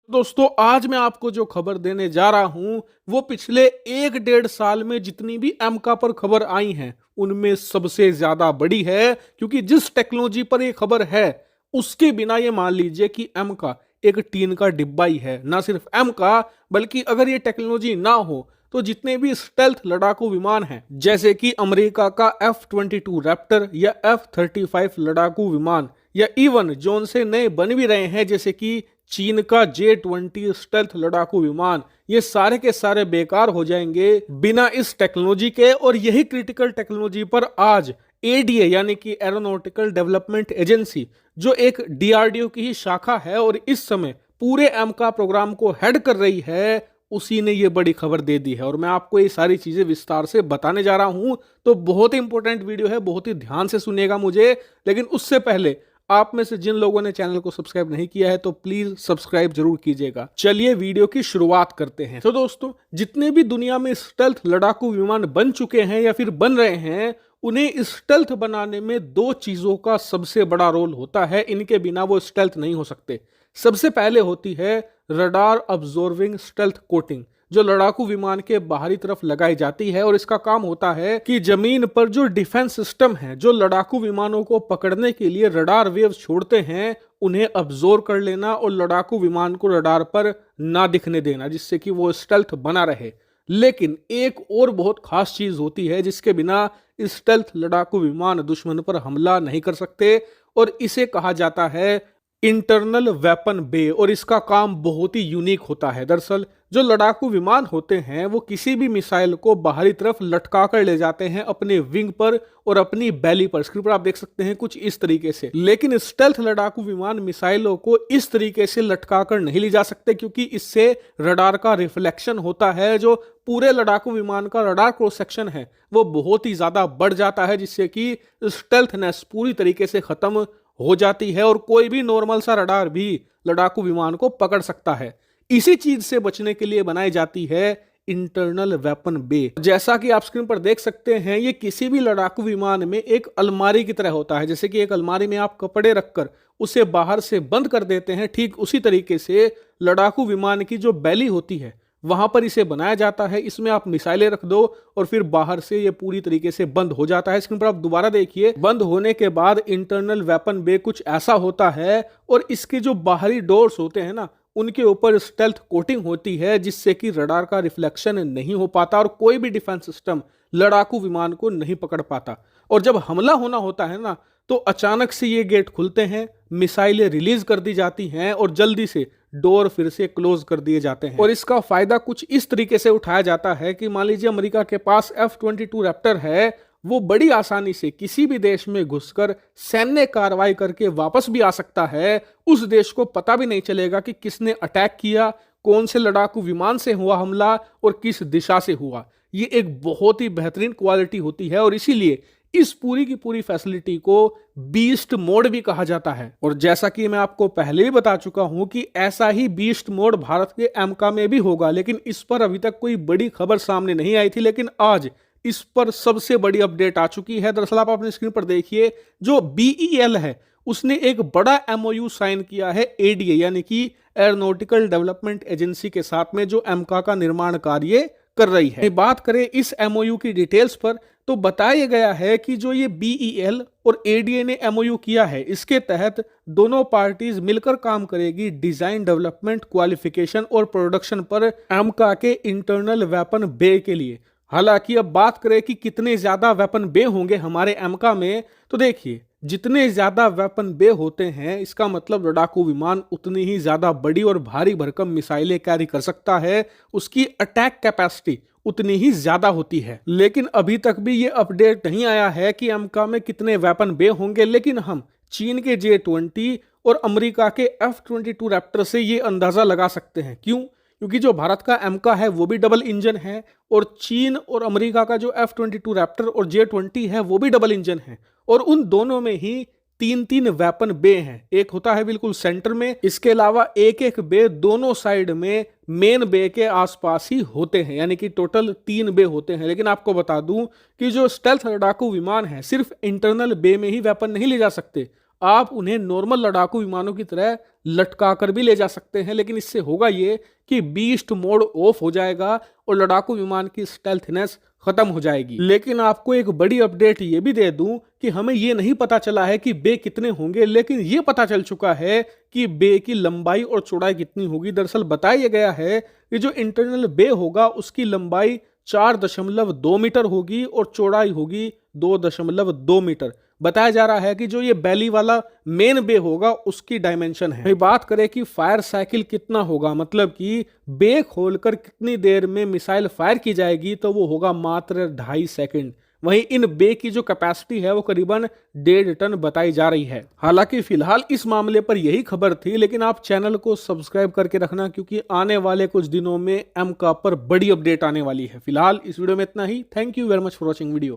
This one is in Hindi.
दोस्तों आज मैं आपको जो खबर देने जा रहा हूं वो पिछले 1 डेढ़ साल में जितनी भी एमका पर खबर आई हैं उनमें सबसे ज्यादा बड़ी है, क्योंकि जिस टेक्नोलॉजी पर ये खबर है उसके बिना ये मान लीजिए कि एमका एक टीन का डिब्बा ही है। ना सिर्फ एमका बल्कि अगर ये टेक्नोलॉजी ना हो तो जितने भी स्टेल्थ लड़ाकू विमान हैं जैसे कि अमेरिका का F-22 रैप्टर या F-35 लड़ाकू विमान या इवन जोन से नए बन भी रहे हैं जैसे कि चीन का J-20 स्टेल्थ लड़ाकू विमान, ये सारे के सारे बेकार हो जाएंगे बिना इस टेक्नोलॉजी के। और यही क्रिटिकल टेक्नोलॉजी पर आज एडीए यानी कि एरोनॉटिकल डेवलपमेंट एजेंसी, जो एक डीआरडीओ की ही शाखा है और इस समय पूरे एमका प्रोग्राम को हेड कर रही है, उसी ने ये बड़ी खबर दे दी है। और मैं आपको ये सारी चीजें विस्तार से बताने जा रहा हूं, तो बहुत ही इंपॉर्टेंट वीडियो है, बहुत ही ध्यान से सुनिएगा मुझे। लेकिन उससे पहले आप में से जिन लोगों ने चैनल को सब्सक्राइब नहीं किया है तो प्लीज सब्सक्राइब जरूर कीजिएगा। चलिए वीडियो की शुरुआत करते हैं। तो दोस्तों, जितने भी दुनिया में स्टेल्थ लड़ाकू विमान बन चुके हैं या फिर बन रहे हैं, उन्हें स्टेल्थ बनाने में दो चीजों का सबसे बड़ा रोल होता है, इनके बिना वो स्टेल्थ नहीं हो सकते। सबसे पहले होती है रडार अब्जॉर्बिंग स्टेल्थ कोटिंग, जो लड़ाकू विमान के बाहरी तरफ लगाई जाती है। और इसका काम होता है कि जमीन पर जो डिफेंस सिस्टम है, जो लड़ाकू विमानों को पकड़ने के लिए रडार वेव छोड़ते हैं, उन्हें अब्जॉर्ब कर लेना और लड़ाकू विमान को रडार पर ना दिखने देना, जिससे कि वो स्टेल्थ बना रहे। लेकिन एक और बहुत खास चीज होती है जिसके बिना स्टेल्थ लड़ाकू विमान दुश्मन पर हमला नहीं कर सकते, और इसे कहा जाता है इंटरनल वेपन बे। और इसका काम बहुत ही यूनिक होता है। दरअसल जो लड़ाकू विमान होते हैं वो किसी भी मिसाइल को बाहरी तरफ लटका कर ले जाते हैं अपने विंग पर और अपनी बैली पर। स्क्रीन पर आप देख सकते हैं कुछ इस तरीके से। लेकिन स्टेल्थ लड़ाकू विमान मिसाइलों को इस तरीके से लटका कर नहीं ले जा सकते, क्योंकि इससे रडार का रिफ्लेक्शन होता है, जो पूरे लड़ाकू विमान का रडार क्रॉस सेक्शन है वो बहुत ही ज्यादा बढ़ जाता है, जिससे कि स्टेल्थनेस पूरी तरीके से खत्म हो जाती है और कोई भी नॉर्मल सा रडार भी लड़ाकू विमान को पकड़ सकता है। इसी चीज से बचने के लिए बनाई जाती है इंटरनल वेपन बे। जैसा कि आप स्क्रीन पर देख सकते हैं, ये किसी भी लड़ाकू विमान में एक अलमारी की तरह होता है। जैसे कि एक अलमारी में आप कपड़े रखकर उसे बाहर से बंद कर देते हैं, ठीक उसी तरीके से लड़ाकू विमान की जो बैली होती है वहां पर इसे बनाया जाता है। इसमें आप मिसाइलें रख दो और फिर बाहर से ये पूरी तरीके से बंद हो जाता है। स्क्रीन पर आप दोबारा देखिए, बंद होने के बाद इंटरनल वेपन बे कुछ ऐसा होता है और इसके जो बाहरी डोर्स होते हैं ना, उनके ऊपर स्टेल्थ कोटिंग होती है, जिससे कि रडार का रिफ्लेक्शन नहीं हो पाता और कोई भी डिफेंस सिस्टम लड़ाकू विमान को नहीं पकड़ पाता। और जब हमला होना होता है ना, तो अचानक से ये गेट खुलते हैं, मिसाइलें रिलीज कर दी जाती हैं और जल्दी से डोर फिर से क्लोज कर दिए जाते हैं। और इसका फायदा कुछ इस तरीके से उठाया जाता है कि मान लीजिए अमेरिका के पास F-22 रैप्टर है, वो बड़ी आसानी से किसी भी देश में घुसकर सैन्य कार्रवाई करके वापस भी आ सकता है। उस देश को पता भी नहीं चलेगा कि किसने अटैक किया, कौन से लड़ाकू विमान से हुआ हमला और किस दिशा से हुआ। ये एक बहुत ही बेहतरीन क्वालिटी होती है और इसीलिए इस पूरी की पूरी फैसिलिटी को बीस्ट मोड भी कहा जाता है। और जैसा कि मैं आपको पहले ही बता चुका हूं कि ऐसा ही बीस्ट मोड भारत के एमका में भी होगा, लेकिन इस पर अभी तक कोई बड़ी खबर सामने नहीं आई थी। लेकिन आज इस पर सबसे बड़ी अपडेट आ चुकी है। दरअसल आप अपनी स्क्रीन पर देखिए, जो बीईएल है उसने एक बड़ा एमओयू साइन किया है एडीए यानी कि एरोनॉटिकल डेवलपमेंट एजेंसी के साथ में, जो एमका का निर्माण कार्य कर रही है। बात करें इस एमओयू की डिटेल्स पर, तो बताया गया है कि जो ये बीईएल और एडीए ने एमओयू किया है, इसके तहत दोनों पार्टीज मिलकर काम करेगी डिजाइन, डेवलपमेंट, क्वालिफिकेशन और प्रोडक्शन पर एमका के इंटरनल वेपन बे के लिए। हालांकि अब बात करें कि कितने ज्यादा वेपन बे होंगे हमारे एमका में, तो देखिए जितने ज्यादा वेपन बे होते हैं इसका मतलब लड़ाकू विमान उतनी ही ज्यादा बड़ी और भारी भरकम मिसाइलें कैरी कर सकता है, उसकी अटैक कैपेसिटी उतनी ही ज्यादा होती है। लेकिन अभी तक भी ये अपडेट नहीं आया है कि एमका में कितने वेपन बे होंगे, लेकिन हम चीन के J-20 और अमेरिका के F-22 रैप्टर से ये अंदाजा लगा सकते हैं। क्यों? क्योंकि जो भारत का एमका है वो भी डबल इंजन है और चीन और अमेरिका का जो F-22 रैप्टर और J-20 है वो भी डबल इंजन है, और उन दोनों में ही तीन तीन वेपन बे हैं। एक होता है बिल्कुल सेंटर में, इसके अलावा एक एक बे दोनों साइड में मेन बे के आसपास ही होते हैं, यानी कि टोटल 3 बे होते हैं। लेकिन आपको बता दूं कि जो स्टेल्थ लड़ाकू विमान है सिर्फ इंटरनल बे में ही वेपन नहीं ले जा सकते, आप उन्हें नॉर्मल लड़ाकू विमानों की तरह लटका कर भी ले जा सकते हैं, लेकिन इससे होगा ये कि बीस्ट मोड ऑफ हो जाएगा और लड़ाकू विमान की स्टेल्थनेस खत्म हो जाएगी। लेकिन आपको एक बड़ी अपडेट ये भी दे दूं कि हमें ये नहीं पता चला है कि बे कितने होंगे, लेकिन ये पता चल चुका है कि बे की लंबाई और चौड़ाई कितनी होगी। दरअसल बताया गया है कि जो इंटरनल बे होगा उसकी लंबाई 4.2 मीटर होगी और चौड़ाई होगी 2.2 मीटर। बताया जा रहा है कि जो ये बैली वाला मेन बे होगा उसकी डायमेंशन है। बात करें कि फायर साइकिल कितना होगा, मतलब कि बे खोलकर कितनी देर में मिसाइल फायर की जाएगी, तो वो होगा मात्र 2.5 सेकंड। वहीं इन बे की जो कैपेसिटी है वो करीबन 1.5 टन बताई जा रही है। हालांकि फिलहाल इस मामले पर यही खबर थी, लेकिन आप चैनल को सब्सक्राइब करके रखना क्योंकि आने वाले कुछ दिनों में एमका पर बड़ी अपडेट आने वाली है। फिलहाल इस वीडियो में इतना ही। Thank you very much for watching video.